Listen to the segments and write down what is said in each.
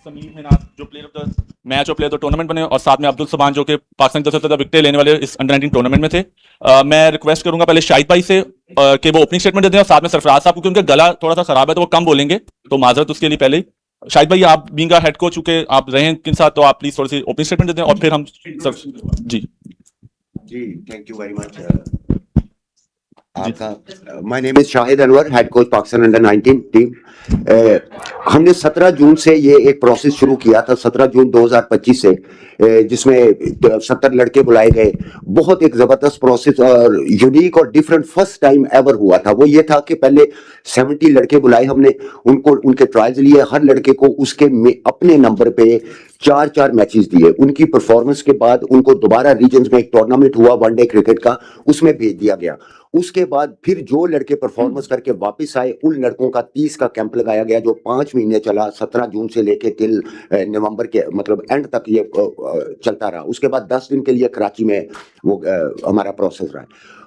समीर मिनाज जो player of the match और player of the tournament बने, और साथ में अब्दुल सबान जो कि पाकिस्तान की तरफ से ज्यादा विकेटें लेने वाले इस अंडर 19 टूर्नामेंट में थे। मैं रिक्वेस्ट करूंगा पहले शाहिद भाई से कि वो ओपनिंग स्टेटमेंट दे दें, और साथ में सरफराज साहब, क्योंकि उनका गला थोड़ा सा खराब है तो वो कम बोलेंगे, तो माजरत उसके लिए पहले ही। शाहिद भाई, आप बीइंग हेड कोच चुके आप रहे हैं किन साथ, तो आप प्लीज थोड़ी सी ओपनिंग स्टेटमेंट दे दें और फिर हम जी जी थैंक यू वेरी मच आपका। My name is Shahid Anwar, head coach Pakistan under 19 team. हमने 17 जून से ये एक प्रोसेस शुरू किया था, 17 जून 2025 से, जिसमें 70 लड़के बुलाए गए। बहुत एक जबरदस्त प्रोसेस और यूनिक और डिफरेंट फर्स्ट टाइम एवर हुआ था। वो ये था कि पहले 70 लड़के बुलाए हमने, उनको उनके ट्रायल्स लिए, हर लड़के को उसके अपने नंबर पे 4 मैचेस दिए। उनकी परफॉर्मेंस के बाद उनको दोबारा रीजन्स में एक टूर्नामेंट हुआ वनडे क्रिकेट का, उसमें भेज दिया गया। उसके बाद फिर जो लड़के परफॉर्मेंस करके वापस आए, उन लड़कों का 30 का कैंप लगाया गया, जो 5 महीने चला, 17 जून से लेके टिल नवंबर के मतलब एंड तक ये चलता रहा। उसके बाद 10 दिन के लिए कराची में वो हमारा प्रोसेस रहा।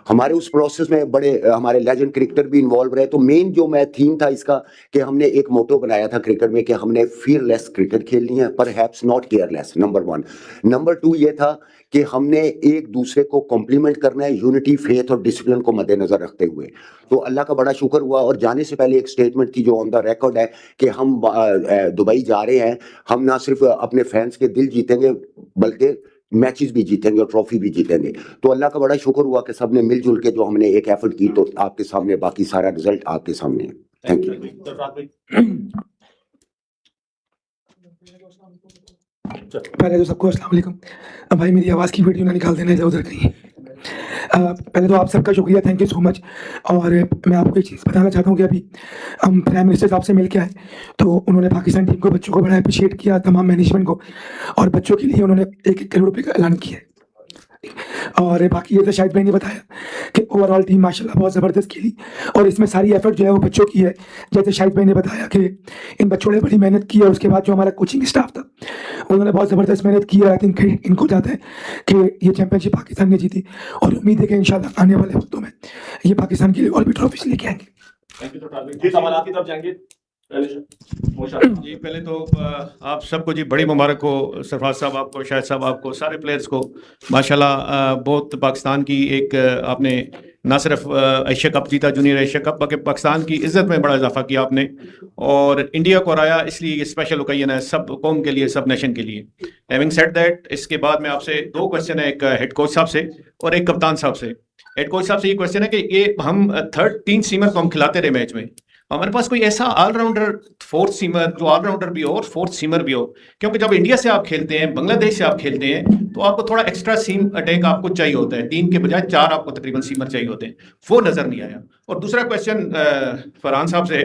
हमारे उस प्रोसेस में बड़े हमारे लेजेंड क्रिकेटर भी इन्वॉल्व रहे। तो मेन जो मैं थीम था इसका कि हमने एक मोटो बनाया था क्रिकेट में कि हमने फियरलेस क्रिकेट खेलनी है, perhaps not careless, number 1। Number 2 ये था कि हमने एक दूसरे को कॉम्प्लीमेंट करना है, यूनिटी, फेथ और डिसिप्लिन को मद्देनजर रखते हुए। तो अल्लाह का बड़ा शुक्र हुआ। और जाने से पहले एक स्टेटमेंट थी जो ऑन द रिकॉर्ड है कि हम दुबई जा रहे हैं, हम ना सिर्फ अपने फैंस के दिल जीतेंगे बल्कि मैचेस भी जीतेंगे और ट्रॉफी भी जीतेंगे। तो अल्लाह का बड़ा शुक्र हुआ कि सबने मिलजुल के जो हमने एक एफर्ट की, तो आपके सामने बाकी सारा रिजल्ट आपके सामने है। Thank you. पहले तो सबको अस्सलाम वालेकुम। अब भाई मेरी आवाज़ की वीडियो ना निकाल देना इधर उधर कहीं। पहले तो आप सबका शुक्रिया, थैंक यू सो मच। और मैं आपको एक चीज़ बताना चाहता हूँ कि अभी हम प्राइम मिनिस्टर साहब से मिल के आए, तो उन्होंने पाकिस्तान टीम को, बच्चों को बड़ा अप्रिशिएट किया, तमाम मैनेजमेंट को, और बच्चों के लिए उन्होंने 1-1 करोड़ रुपये का ऐलान किया है। और बाकी ये तो शायद मैंने बताया कि ओवरऑल टीम माशाल्लाह बहुत ज़बरदस्त खेली, और इसमें सारी एफर्ट जो है वो बच्चों की है। जैसे शायद मैंने बताया कि इन बच्चों ने बड़ी मेहनत की, और उसके बाद जो हमारा कोचिंग स्टाफ था उन्होंने बहुत ज़बरदस्त मेहनत की है। आई थिंक इनको जाता है कि ये चैंपियनशिप पाकिस्तान ने जीती, और उम्मीद है कि इंशाल्लाह आने वाले वक्तों में ये पाकिस्तान के लिए और भी ट्रॉफीज लेके आएंगे। सवाल की तरफ जाएंगे। जी पहले तो आप सबको जी बड़ी मुबारक हो, सरफराज साहब आपको, शाहिद साहब आपको, सारे प्लेयर्स को। माशाल्लाह बहुत पाकिस्तान की एक आपने ना सिर्फ एशिया कप जीता, जूनियर एशिया कप, बल्कि पाकिस्तान की इज्जत में बड़ा इजाफा किया आपने, और इंडिया को हराया। इसलिए ये स्पेशल ओकेजन है सब कौम के लिए, सब नेशन के लिए। हैविंग सेड दैट, इसके बाद में आपसे 2 क्वेश्चन है, एक हेड कोच साहब से और एक कप्तान साहब से। हेड कोच साहब से ये क्वेश्चन है कि ये हम 3 सीमर को हम खिलाते रहे मैच में, हमारे पास कोई ऐसा ऑलराउंडर 4th सीमर जो ऑलराउंडर भी हो और 4th सीमर भी हो, क्योंकि जब इंडिया से आप खेलते हैं, बांग्लादेश से आप खेलते हैं, तो आपको थोड़ा एक्स्ट्रा सीम अटैक आपको चाहिए होता है, 3 के बजाय 4 आपको तकरीबन सीमर चाहिए होते हैं, वो नजर नहीं आया। और दूसरा क्वेश्चन फरहान साहब से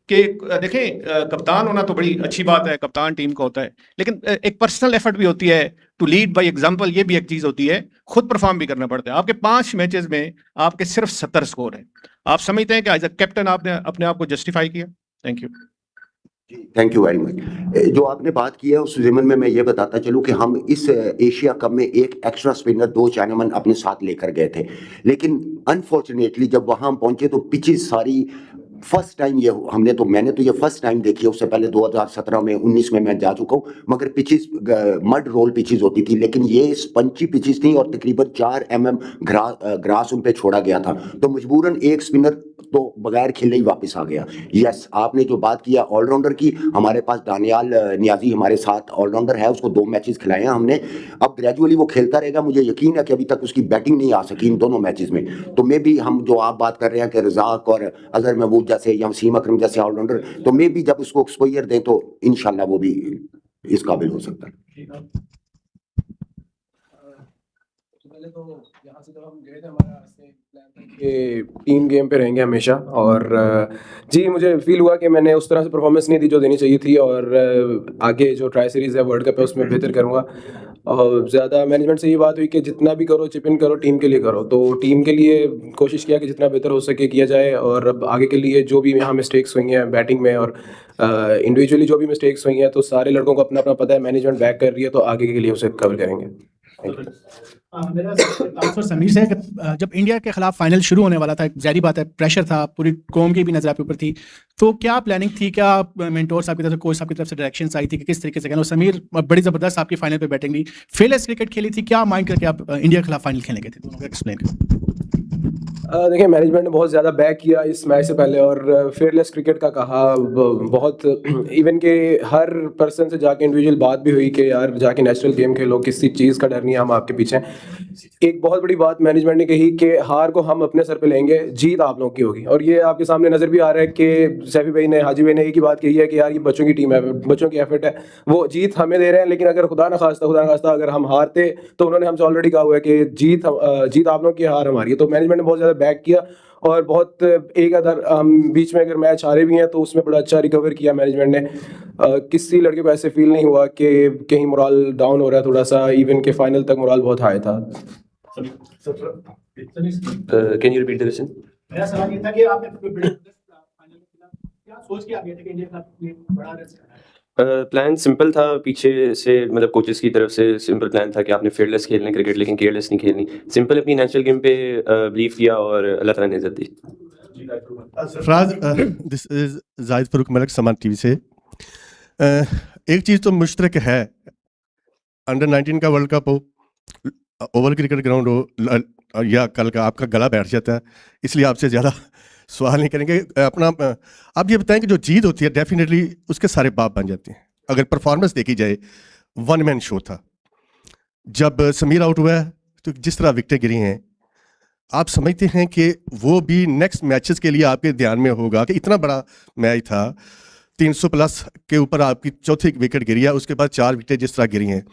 कि देखें, कप्तान होना तो बड़ी अच्छी बात है, कप्तान टीम का होता है, लेकिन एक पर्सनल एफर्ट भी होती है, टू लीड बाय एग्जांपल, ये भी एक चीज होती है, खुद परफॉर्म भी करना पड़ता है। आपके 5 मैचेस में आपके सिर्फ 70 स्कोर है। आप समझते हैं कि एज अ कैप्टन आपने अपने आप को जस्टिफाई किया? Thank you. Thank you very much. जो आपने बात की है उस ज़िम्न में मैं ये बताता चलूँ कि हम इस एशिया कप में एक एक्स्ट्रा स्पिनर, 2 चाइनामैन अपने साथ लेकर गए थे, लेकिन अनफॉर्चुनेटली जब वहाँ हम पहुँचे तो पिचेस सारी फर्स्ट टाइम ये मैंने तो ये फर्स्ट टाइम देखी है। उससे पहले 2017 में 19 में मैं जा चुका हूँ, मगर पिचेस मड रोल पिचेस होती थी, लेकिन ये स्पंची पिचेस थी और तकरीबन 4 mm ग्रास उन पे छोड़ा गया था। तो मजबूरन एक स्पिनर तो बगैर खेले ही वापस आ गया। यस, आपने जो बात किया ऑलराउंडर की, हमारे पास दानियाल नियाजी हमारे साथ ऑलराउंडर है, उसको 2 मैचेस खिलाए हैं हमने। अब ग्रेजुअली वो खेलता रहेगा। मुझे यकीन है कि अभी तक उसकी बैटिंग नहीं आ सकी इन दोनों मैचेस में, तो मे भी हम जो आप बात कर रहे हैं कि रज़ाक और अजहर महमूद जैसे या वसीम अकरम जैसे ऑलराउंडर, तो मे भी जब उसको एक्सपोजर दें तो इंशाल्लाह वो भी इस काबिल हो सकता है। पहले तो यहाँ से जब हम गए थे, हमारा प्लान था कि टीम गेम पे रहेंगे हमेशा, और जी मुझे फील हुआ कि मैंने उस तरह से परफॉर्मेंस नहीं दी जो देनी चाहिए थी, और आगे जो ट्राई सीरीज़ है, वर्ल्ड कप है, उसमें बेहतर करूँगा। और ज़्यादा मैनेजमेंट से ये बात हुई कि जितना भी करो चिप इन करो, टीम के लिए करो, तो टीम के लिए कोशिश किया कि जितना बेहतर हो सके किया जाए। और अब आगे के लिए जो भी यहाँ मिस्टेक्स हुई हैं बैटिंग में और इंडिविजुअली जो भी मिस्टेक्स हुई हैं, तो सारे लड़कों को अपना अपना पता है, मैनेजमेंट बैक कर रही है, तो आगे के लिए उसे कवर करेंगे। Thank you. मेरा आंसर समीर से है कि जब इंडिया के खिलाफ फाइनल शुरू होने वाला था, ज़ाहिर बात है प्रेशर था, पूरी कौम की भी नज़र आपके ऊपर थी, तो क्या प्लानिंग थी, क्या मेंटोर साहब की तरफ से, कोच साहब की तरफ से डायरेक्शंस आई थी कि किस तरीके से कहना, समीर बड़ी ज़बरदस्त आपकी फाइनल पे बैटिंग ली, फेयरलेस क्रिकेट खेली थी, क्या माइंड करके आप इंडिया के खिलाफ फाइनल खेलने गए थे, दोनों का एक्सप्लेन करें। देखिए, मैनेजमेंट ने बहुत ज़्यादा बैक किया इस मैच से पहले और फेयरलेस क्रिकेट का कहा बहुत इवन के हर पर्सन से जाके इंडिविजुअल बात भी हुई कि यार जाके नेचुरल गेम खेलो, किसी चीज़ का डर नहीं है, हम आपके पीछे हैं। एक बहुत बड़ी बात मैनेजमेंट ने कही कि हार को हम अपने सर पे लेंगे, जीत आप लोगों की होगी। और ये आपके सामने नज़र भी आ रहा है कि सैफी भाई ने, हाजी भाई ने एक ही बात कही है कि यार ये बच्चों की टीम है, बच्चों की एफर्ट है, वो जीत हमें दे रहे हैं, लेकिन अगर खुदा न खास्ता अगर हम हारते तो उन्होंने हमसे ऑलरेडी कहा हुआ है कि जीत आप लोगों की, हार हमारी है। तो मैनेजमेंट ने बहुत ज़्यादा बैक किया और बहुत एक अदर बीच में अगर मैच हारे भी हैं तो उसमें बड़ा अच्छा रिकवर किया मैनेजमेंट ने। किसी लड़के को ऐसे फील नहीं हुआ कि कहीं मोरल डाउन हो रहा है थोड़ा सा, इवन के फाइनल तक मोरल बहुत हाई था। Can you repeat the question? मेरा सवाल ये था कि आपने फाइनल में क्या सोच के आ गए थे कि इंडिया के खिलाफ बड़ा रन करना है? प्लान सिंपल था पीछे से, मतलब कोचेस की तरफ से सिंपल प्लान था कि आपने फेयरलेस खेलना है क्रिकेट, लेकिन केयरलेस नहीं खेलनी। सिंपल अपनी नेचुरल गेम पे बिलीव किया और अल्लाह ताला ने इज्जत दी। सरफराज, दिस इज जाहिद फरूक मलिक, समान टीवी से। एक चीज़ तो मुश्तरक है, अंडर 19 का वर्ल्ड कप हो, ओवल क्रिकेट ग्राउंड हो, या कल का आपका गला बैठ जाता है, इसलिए आपसे ज़्यादा सवाल नहीं करेंगे। अपना आप ये बताएं कि जो जीत होती है डेफिनेटली उसके सारे बाप बन जाते हैं। अगर परफॉर्मेंस देखी जाए, वन मैन शो था। जब समीर आउट हुआ है तो जिस तरह विकेटें गिरी हैं, आप समझते हैं कि वो भी नेक्स्ट मैचेस के लिए आपके ध्यान में होगा कि इतना बड़ा मैच था, 300 प्लस के ऊपर आपकी चौथी विकेट गिरी है, उसके बाद 4 विकेटें जिस तरह गिरी हैं,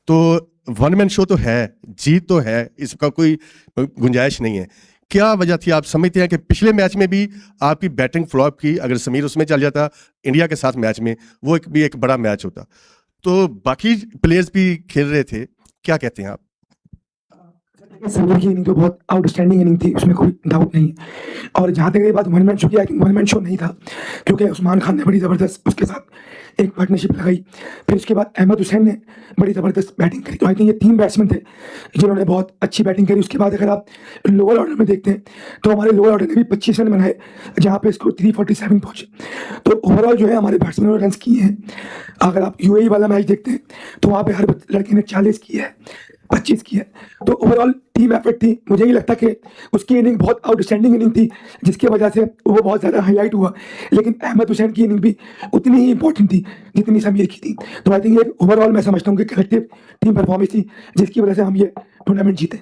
तो वन मैन शो तो है, जीत तो है, इसका कोई गुंजाइश नहीं है। क्या वजह थी, आप समझते हैं कि पिछले मैच में भी आपकी बैटिंग फ्लॉप की, अगर समीर उसमें चल जाता इंडिया के साथ मैच में, वो एक बड़ा मैच होता, तो बाकी प्लेयर्स भी खेल रहे थे, क्या कहते हैं आप? समीर की इनिंग तो बहुत आउटस्टैंडिंग इनिंग थी, उसमें कोई डाउट नहीं है। और जहाँ तक ये बात वन मैन शो की, I think one man show नहीं था, क्योंकि उस्मान खान ने बड़ी ज़बरदस्त उसके साथ एक पार्टनरशिप लगाई, फिर उसके बाद अहमद हुसैन ने बड़ी ज़बरदस्त बैटिंग करी। तो आई थिंक ये 3 बैट्समैन थे जिन्होंने बहुत अच्छी बैटिंग करी। उसके बाद अगर आप लोअर ऑर्डर में देखते हैं तो हमारे लोअर ऑर्डर ने भी 25 रन बनाए, जहाँ पे स्कोर 347 पहुँचे। तो ओवरऑल जो है हमारे बैट्समैनों ने रन किए हैं। अगर आप यूएई वाला मैच देखते हैं तो वहाँ पे हर लड़के ने 40 किया है, 25 की है। तो ओवरऑल टीम एफर्ट थी। मुझे नहीं लगता कि उसकी इनिंग बहुत आउटस्टैंडिंग इनिंग थी जिसकी वजह से वो बहुत ज़्यादा हाईलाइट हुआ, लेकिन अहमद हुसैन की इनिंग भी उतनी ही इंपॉर्टेंट थी जितनी समीर की थी। तो आई थिंक ये ओवरऑल मैं समझता हूँ कि कलेक्टिव टीम परफॉर्मेंस थी जिसकी वजह से हम ये टूर्नामेंट जीते।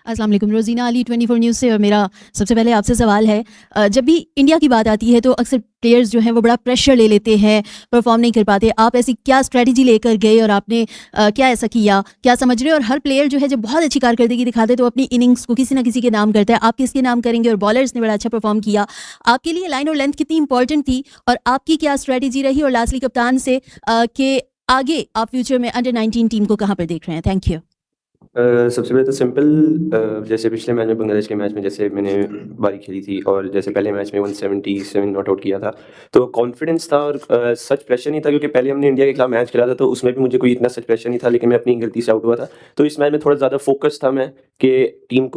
अस्सलाम वालेकुम, रोज़ीना अली 24 न्यूज़ से। और मेरा सबसे पहले आपसे सवाल है, जब भी इंडिया की बात आती है तो अक्सर प्लेयर्स जो हैं वो बड़ा प्रेशर ले लेते हैं, परफॉर्म नहीं कर पाते। आप ऐसी क्या स्ट्रेटजी लेकर गए और आपने क्या ऐसा किया, क्या समझ रहे हो? और हर प्लेयर जो है जब बहुत अच्छी कारकर्दगी दिखाते तो अपनी इनिंग्स को किसी ना किसी के नाम करता है, आप किसके नाम करेंगे? और बॉलर्स ने बड़ा अच्छा परफॉर्म किया, आपके लिए लाइन और लेंथ कितनी इंपॉर्टेंट थी और आपकी क्या स्ट्रेटजी रही? और लास्टली कप्तान से कि आगे आप फ्यूचर में अंडर 19 टीम को कहाँ पर देख रहे हैं? Thank you. सबसे पहले तो सिंपल, जैसे पिछले मैच में, बांग्लादेश के मैच में जैसे मैंने बारी खेली थी और जैसे पहले मैच में 177 नॉट आउट किया था, तो कॉन्फिडेंस था और सच प्रेशर नहीं था, क्योंकि पहले हमने इंडिया के खिलाफ मैच खेला था तो उसमें भी मुझे कोई इतना सच प्रेशर नहीं था, लेकिन मैं अपनी गलती से आउट हुआ था। तो इस मैच में थोड़ा ज़्यादा फोकस था मैं कि टीम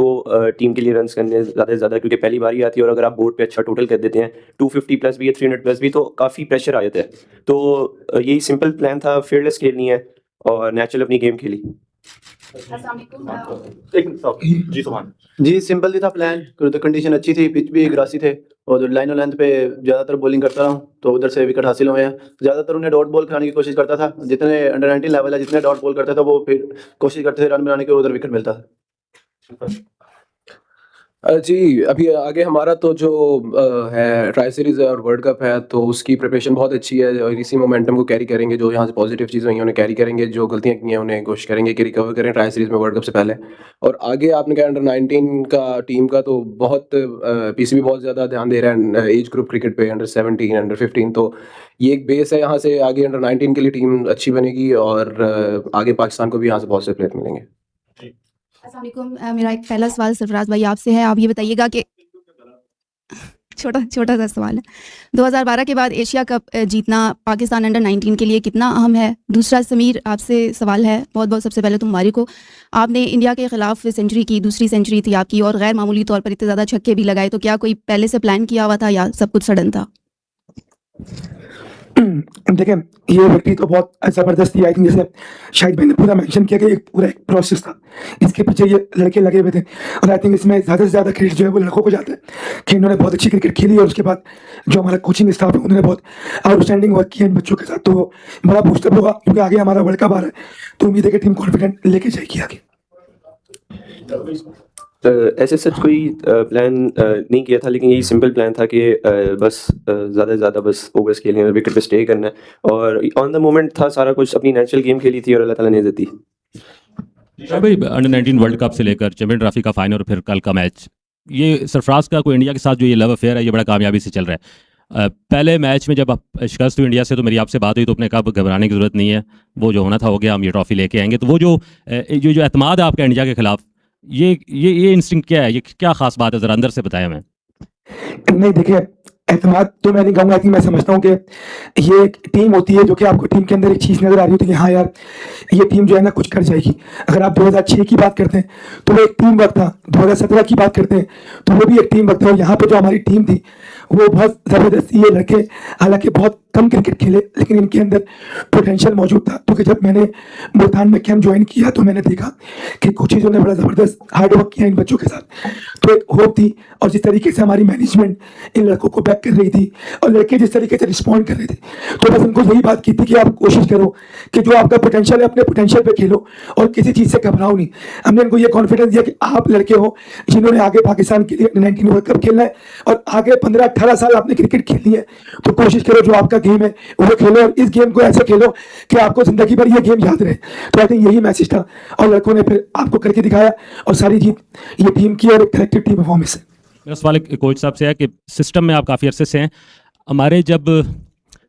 के लिए रन करने ज़्यादा से ज़्यादा, क्योंकि पहली बारी आती है और अगर आप बोर्ड पर अच्छा टोटल कर देते हैं 250 प्लस भी है, 300 प्लस भी, तो काफ़ी प्रेशर आ जाता है। तो यही सिंपल प्लान था, फेयरलेस खेलनी है और नेचुरल अपनी गेम खेली। जी सुभान जी, सिंपल ही था प्लान, क्योंकि कंडीशन अच्छी थी, पिच भी ग्रासी थे और लाइन और लेंथ पे ज़्यादातर बॉलिंग करता रहा तो उधर से विकेट हासिल हुए हैं। ज़्यादातर उन्हें डॉट बॉल कराने की कोशिश करता था, जितने अंडर 19 लेवल है जितने डॉट बॉल करता था वो फिर कोशिश करते थे रन बनाने की और उधर विकेट मिलता था। जी, अभी आगे हमारा तो जो है ट्राई सीरीज़ और वर्ल्ड कप है, तो उसकी प्रिपरेशन बहुत अच्छी है और इसी मोमेंटम को कैरी करेंगे। जो यहाँ से पॉजिटिव चीज़ें हुई हैं उन्हें कैरी करेंगे, जो गलतियाँ की हैं उन्हें कोशिश करेंगे कि रिकवर करें ट्राई सीरीज़ में वर्ल्ड कप से पहले। और आगे आपने कहा अंडर 19 का टीम का, तो बहुत पीसीबी बहुत ज़्यादा ध्यान दे रहा है एज ग्रुप क्रिकेट पे, अंडर 17, अंडर 15। तो ये एक बेस है, यहाँ से आगे अंडर 19 के लिए टीम अच्छी बनेगी और आगे पाकिस्तान को भी यहाँ से बहुत से प्लेयर मिलेंगे। अस्सलाम वालेकुम, मेरा एक पहला सवाल सरफराज भाई आपसे है। आप ये बताइएगा कि छोटा सा सवाल है। 2012 के बाद एशिया कप जीतना पाकिस्तान अंडर 19 के लिए कितना अहम है? दूसरा समीर आपसे सवाल है, बहुत बहुत सबसे पहले तो मुबारक हो, आपने इंडिया के ख़िलाफ़ सेंचुरी की, दूसरी सेंचुरी थी आपकी और गैर मामूली तौर पर इतने ज़्यादा छक्के भी लगाए, तो क्या कोई पहले से प्लान किया हुआ था या सब कुछ सडन था? देखें, ये व्यक्ति तो बहुत ज़बरदस्त थी। आई थिंक जैसे शाहिद भाई ने पूरा मेंशन किया कि एक पूरा एक प्रोसेस था, इसके पीछे ये लड़के लगे हुए थे और आई थिंक इसमें ज़्यादा से ज़्यादा क्रेडिट जो है वो लड़कों को जाता है कि इन्होंने बहुत अच्छी क्रिकेट खेली और उसके बाद जो हमारा कोचिंग स्टाफ है उन्होंने बहुत आउटस्टैंडिंग वर्क किया इन बच्चों के साथ, तो बड़ा बूस्टअप होगा क्योंकि आगे हमारा वर्ल्ड कप आ रहा है, तो उम्मीद है कि टीम कॉन्फिडेंट लेके जाएगी आगे। ऐसे सच कोई प्लान नहीं किया था, लेकिन यही सिंपल प्लान था कि बस ज़्यादा से ज़्यादा बस ओवर्स खेलने और विकेट पे स्टे करना है, और ऑन द मोमेंट था सारा कुछ, अपनी नेचुरल गेम खेली थी और अल्लाह ताला ने इज़्ज़त दी। भाई अंडर 19 वर्ल्ड कप से लेकर चैंपियन ट्रॉफी का फाइनल और फिर कल का मैच, ये सरफराज का कोई इंडिया के साथ जो ये लव अफेयर है ये बड़ा कामयाबी से चल रहा है। पहले मैच में जब आप शिकस्त हुई इंडिया से तो मेरी आपसे बात हुई तो अपने कहा घबराने की ज़रूरत नहीं है, वो जो होना था हो गया, हम ये ट्रॉफी लेके आएंगे। तो वो जो एतमाद है आपका इंडिया के खिलाफ, ये इंस्टिंक्ट क्या है, ये क्या खास बात है, ज़रा अंदर से बताया हमें। नहीं देखिए, एतमाद तो मैं नहीं कहूँगा कि मैं समझता हूँ कि ये एक टीम होती है जो कि आपको टीम के अंदर एक चीज़ नज़र आ रही होती है कि हाँ यार ये टीम जो है ना कुछ कर जाएगी। अगर आप 2006 की बात करते हैं तो वो एक टीम वर्क था, 2017 की बात करते हैं तो वो भी एक टीम वर्क था, और यहाँ पे जो हमारी टीम थी वो बहुत ज़बरदस्त, ये लड़के हालांकि बहुत कम क्रिकेट खेले लेकिन इनके अंदर पोटेंशियल मौजूद था, क्योंकि जब मैंने मुल्तान में कैंप ज्वाइन किया तो मैंने देखा कि कोचेज़ों ने बड़ा ज़बरदस्त हार्ड वर्क किया इन बच्चों के साथ, तो एक होप थी। और जिस तरीके से हमारी मैनेजमेंट इन लड़कों को बैक कर रही थी और लड़के जिस तरीके से रिस्पॉन्ड कर रहे थे, तो बस उनको यही बात की थी कि आप कोशिश करो कि जो आपका पोटेंशियल है अपने पोटेंशियल पे खेलो और किसी चीज़ से घबराओ नहीं। हमने उनको ये कॉन्फिडेंस दिया कि आप लड़के हो जिन्होंने आगे पाकिस्तान के लिए 19 वर्ल्ड कप खेलना है और आगे 15-18 साल आपने क्रिकेट खेलनी है, तो कोशिश करो जो आपका गेम है वो खेलो और इस गेम को ऐसे खेलो कि आपको जिंदगी भर ये गेम याद रहे। तो आई थिंक यही मैसेज था और लड़कों ने फिर आपको करके दिखाया और सारी जीत ये टीम की और कलेक्टिव टीम परफॉर्मेंस है। मेरा सवाल एक कोच साहब से है कि सिस्टम में आप काफ़ी अरसे से हैं, हमारे जब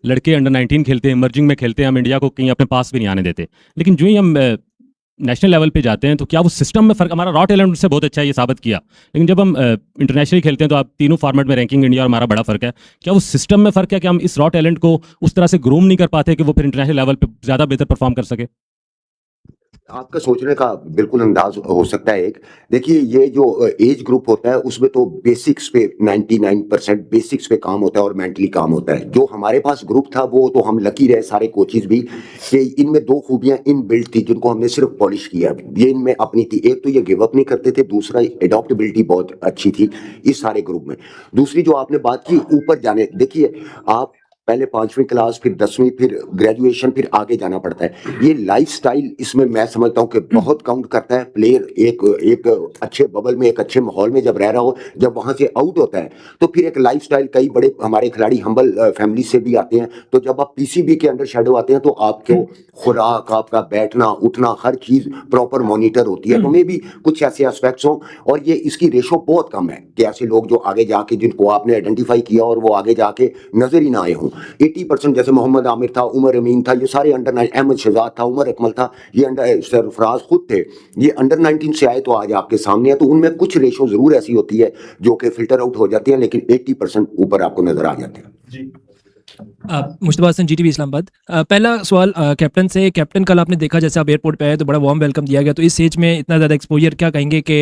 लड़के अंडर 19 खेलते हैं, इमर्जिंग में खेलते हैं, हम इंडिया को कहीं अपने पास भी नहीं आने देते, लेकिन जो ही हम नेशनल लेवल पे जाते हैं तो क्या वो सिस्टम में फ़र्क, हमारा रॉ टैलेंट उससे बहुत अच्छा है, ये साबित किया, लेकिन जब हम इंटरनेशनली खेलते हैं तो आप तीनों फॉर्मेट में रैंकिंग इंडिया और हमारा बड़ा फ़र्क है, क्या वो सिस्टम में फ़र्क है कि हम इस रॉ टैलेंट को उस तरह से ग्रूम नहीं कर पाते कि वो फिर इंटरनेशनल लेवल पे ज़्यादा बेहतर परफॉर्म कर सके? आपका सोचने का बिल्कुल अंदाज हो सकता है। एक देखिए, ये जो एज ग्रुप होता है उसमें तो बेसिक्स पे 99% बेसिक्स पे काम होता है और मेंटली काम होता है। जो हमारे पास ग्रुप था वो तो हम लकी रहे सारे कोचेज भी कि इनमें दो खूबियां इन बिल्ट थी जिनको हमने सिर्फ पॉलिश किया, ये इनमें अपनी थी। एक तो ये गिव अप नहीं करते थे, दूसरा एडॉप्टेबिलिटी बहुत अच्छी थी इस सारे ग्रुप में। दूसरी जो आपने बात की ऊपर जाने, देखिए आप पहले 5वीं क्लास फिर 10वीं फिर ग्रेजुएशन फिर आगे जाना पड़ता है। ये लाइफस्टाइल इसमें मैं समझता हूँ कि बहुत काउंट करता है। प्लेयर एक अच्छे बबल में, एक अच्छे माहौल में जब रह रहा हो, जब वहाँ से आउट होता है तो फिर एक लाइफस्टाइल, कई बड़े हमारे खिलाड़ी हम्बल फैमिली से भी आते हैं, तो जब आप पीसीबी के अंडर शेडो आते हैं तो आपको खुराक, आपका बैठना उठना हर चीज़ प्रॉपर मॉनिटर होती है। तो मे भी कुछ ऐसे एस्पेक्ट्स हों, और ये इसकी रेशो बहुत कम है कि ऐसे लोग जो आगे जाके जिनको आपने आइडेंटिफाई किया और वो आगे जाके नजर ही ना आए हों। 80% जैसे मोहम्मद आमिर था, उमर अमीन था, ये सारे अंडर 9, अहमद शहजाद था, उमर अकमल था, ये अंडर सरफराज खुद थे, ये अंडर 19 से आए तो आज आपके सामने है। तो उनमें कुछ रेशो जरूर ऐसी होती है जो कि फिल्टर आउट हो जाती है, लेकिन 80% ऊपर आपको नजर आ जाते हैं। मुश्तबा हसन, GTV इस्लामाबाद। पहला सवाल कैप्टन से। कैप्टन, कल आपने देखा जैसे आप एयरपोर्ट पे आए तो बड़ा वार्म वेलकम दिया गया, तो इस एज में इतना ज़्यादा एक्सपोजर क्या कहेंगे कि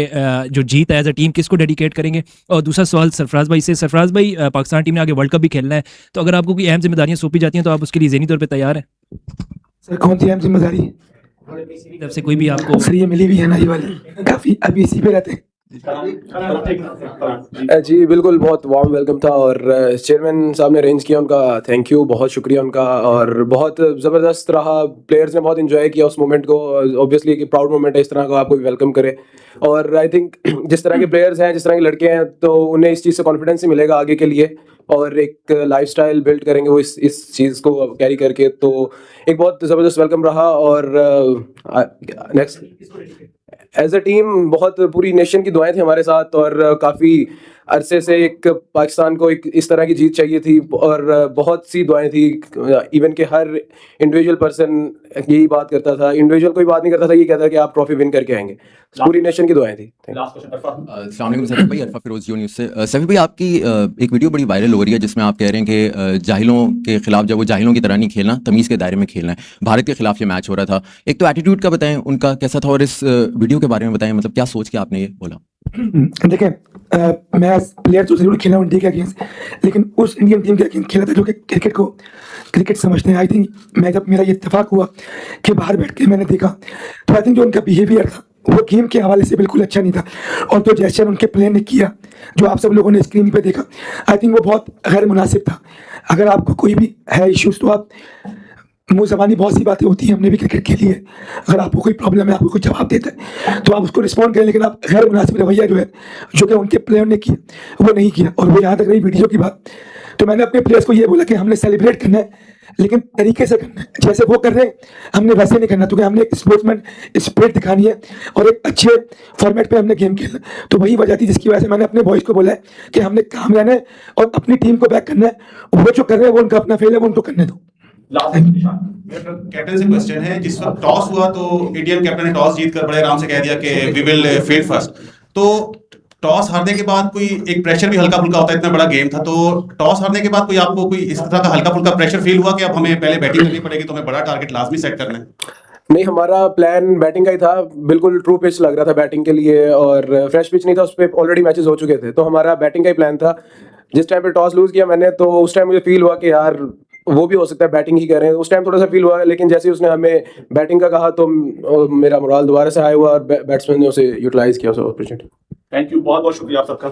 जो जीत है एज अ टीम किसको डेडिकेट करेंगे? और दूसरा सवाल सरफराज भाई से। सरफराज भाई, पाकिस्तान टीम ने आगे वर्ल्ड कप भी खेलना है, तो अगर आपको कोई अहम जिम्मेदारियाँ सौंपी जाती हैं तो आप उसके लिए ज़हनी तौर पर तैयार हैं? सर कौन सी अहम जिम्मेदारी? तरफ से कोई भी आपको? सर ये मिली भी है ना ये वाली, काफ़ी अभी इसी पे रहते हैं। जी बिल्कुल, बहुत वार्म वेलकम था और चेयरमैन साहब ने अरेंज किया, उनका थैंक यू, बहुत शुक्रिया उनका, और बहुत ज़बरदस्त रहा। प्लेयर्स ने बहुत इन्जॉय किया उस मोमेंट को। ऑब्वियसली कि प्राउड मोमेंट है इस तरह का, आपको भी वेलकम करे। और आई थिंक जिस तरह के प्लेयर्स हैं, जिस तरह के लड़के हैं, तो उन्हें इस चीज़ से कॉन्फिडेंस ही मिलेगा आगे के लिए, और एक लाइफस्टाइल बिल्ड करेंगे वो इस चीज़ को कैरी करके। तो एक बहुत ज़बरदस्त वेलकम रहा। और नेक्स्ट एज अ टीम बहुत पूरी नेशन की दुआएं थी हमारे साथ, और काफ़ी अरसे से एक पाकिस्तान को एक इस तरह की जीत चाहिए थी और बहुत सी दुआएं थी। इवन के हर इंडिविजुअल पर्सन यही बात करता था, इंडिविजुअल कोई बात नहीं करता था, ये कहता था कि आप ट्रॉफी विन करके आएंगे। पूरी नेशन की दुआएं थी। अस्सलाम वालेकुम सैफी भाई, अरफा फिरोज जियो न्यूज़ से। सैफी भाई, आपकी एक वीडियो बड़ी वायरल हो रही है जिसमें आप कह रहे हैं कि जाहिलों के खिलाफ, जब वो जाहिलों की तरह नहीं खेलना, तमीज़ के दायरे में खेलना है। भारत के खिलाफ ये मैच हो रहा था, एक तो एटीट्यूड का बताएं उनका कैसा था, और इस वीडियो के बारे में बताएं, मतलब क्या सोच के आपने ये बोला? देखें, मैं प्लेयर तो जरूर खेला हूँ इंडिया के अगेंस्ट, लेकिन उस इंडियन टीम के अगेंस्ट खेला था जो कि क्रिकेट को क्रिकेट समझते हैं। आई थिंक मैं जब मेरा ये इत्तेफाक हुआ कि बाहर बैठ के मैंने देखा, तो आई थिंक जो उनका बिहेवियर था वो गेम के हवाले से बिल्कुल अच्छा नहीं था, और जो जेस्चर उनके प्लेयर ने किया जो आप सब लोगों ने स्क्रीन पे देखा, आई थिंक वो बहुत गैर मुनासिब था। अगर आपको कोई भी है इश्यूज़ तो आप, मुँह ज़बानी बहुत सी बातें होती हैं, हमने भी क्रिकेट खेली है, अगर आपको कोई प्रॉब्लम है, आपको कोई जवाब देता है तो आप उसको रिस्पॉन्ड करें, लेकिन आप गैर मुनासिब रवैया जो है जो कि उनके प्लेयर ने किया वो नहीं किया। और वो यहाँ तक रही वीडियो की बात, तो मैंने अपने प्लेयर्स को ये बोला कि हमने सेलिब्रेट करना है, लेकिन तरीके से करना है, जैसे वो कर रहे हैं हमने वैसे नहीं करना, क्योंकि हमने एक स्पोर्ट्समैन स्पिरिट दिखानी है और एक अच्छे फॉर्मेट पे हमने गेम खेलना। तो वही वजह थी जिसकी वजह से मैंने अपने बॉयज़ को बोला है कि हमने काम रहना है और अपनी टीम को बैक करना है। वो जो कर रहे हैं वो उनका अपना फेल है, वो उनको करने दो। कैप्टन से क्वेश्चन है, जिस वक्त टॉस हुआ तो इंडियन कैप्टन ने टॉस जीतकर बड़े आराम से कह दिया कि वी विल फील्ड फर्स्ट। तो टॉस हारने के बाद कोई एक प्रेशर भी हल्का फुल्का होता है, इतना बड़ा गेम था, तो टॉस हारने के बाद कोई आपको कोई इस तरह का हल्का फुल्का प्रेशर फील हुआ कि अब हमें पहले बैटिंग करनी पड़ेगी, तो हमें बड़ा टारगेट लाजमी सेट करना है? नहीं, हमारा प्लान बैटिंग का ही था, बिल्कुल ट्रू पिच लग रहा था बैटिंग के लिए, और फ्रेश पिच नहीं था, उस पर ऑलरेडी मैचेस हो चुके थे, तो हमारा बैटिंग का ही प्लान था। जिस टाइम पे टॉस लूज किया मैंने, तो उस टाइम मुझे फील हुआ कि यार वो भी हो सकता है बैटिंग ही करें, उस टाइम थोड़ा सा फील हुआ, लेकिन जैसे उसने हमें बैटिंग का कहा तो मेरा मोराल दोबारा से हाई हुआ और बैट्समैन ने उसे यूटिलाइज किया उस अपॉर्चुनिटी। थैंक यू, बहुत बहुत शुक्रिया आप सबका।